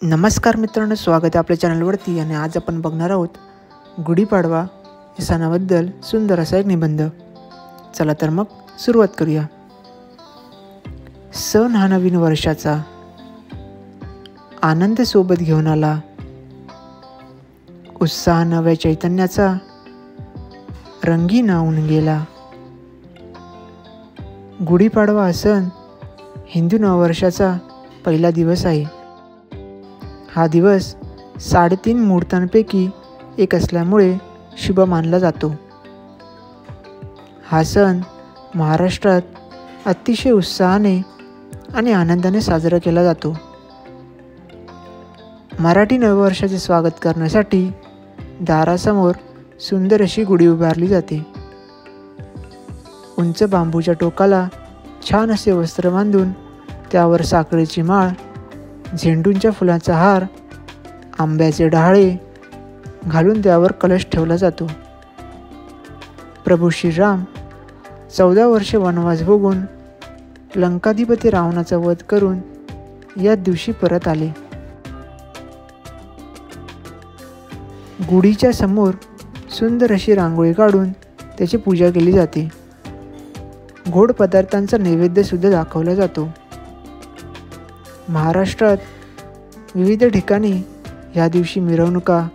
नमस्कार मित्रांनो, स्वागत आहे आपल्या चॅनलवरती. आणि आज आपण बघणार आहोत गुढीपाडवा या सणाबद्दल सुंदर असा एक निबंध. चला तर मग सुरुवात करूया. सण हा नवीन वर्षाचा आनंद सोबत घेऊन आला, उत्साह नव्या चैतन्याचा रंगीन होऊन गेला. गुढीपाडवा हा सण हिंदू नववर्षाचा पहिला दिवस आहे. हा दिवस 3.5 मुहूर्तांपैकी एक असल्यामुळे शुभ मानला जातो. हा सण महाराष्ट्रात अतिशय उत्साहाने आणि आनंदाने साजरा केला जातो. मराठी नववर्षाचे स्वागत करण्यासाठी दारासमोर सुंदर अशी गुढी उभारली जाते. उंच बांबूच्या टोकाला छान असे वस्त्र बांधून त्यावर साखरेची माळ, झेंडूंच्या फुलांचा हार, आंब्याचे डहाळे घालून त्यावर कलश ठेवला जातो. प्रभू श्रीराम 14 वर्षे वनवास भोगून लंकाधिपती रावणाचा वध करून या दिवशी परत आले. गुढीच्या समोर सुंदर अशी रांगोळी काढून त्याची पूजा केली जाते. गोड पदार्थांचा नैवेद्य सुद्धा दाखवला जातो. महाराष्ट्रात विविध ठिकाणी या दिवशी मिरवणुका,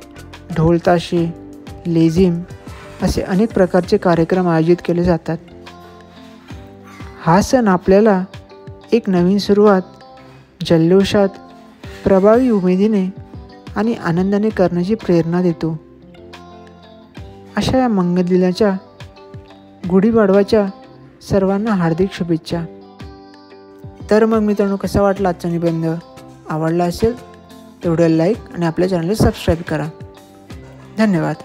ढोलताशे, लेझिम असे अनेक प्रकारचे कार्यक्रम आयोजित केले जातात. हा सण आपल्याला एक नवीन सुरुवात जल्लोषात, प्रभावी उमेदीने आणि आनंदाने करण्याची प्रेरणा देतो. अशा या मंगलदिनाच्या गुढीपाडवाच्या सर्वांना हार्दिक शुभेच्छा. तर मग मित्रांनो, कसा वाटला आजचा निबंध? आवडला असेल तर व्हिडिओला लाईक आणि आपल्या चॅनलला सबस्क्राईब करा. धन्यवाद.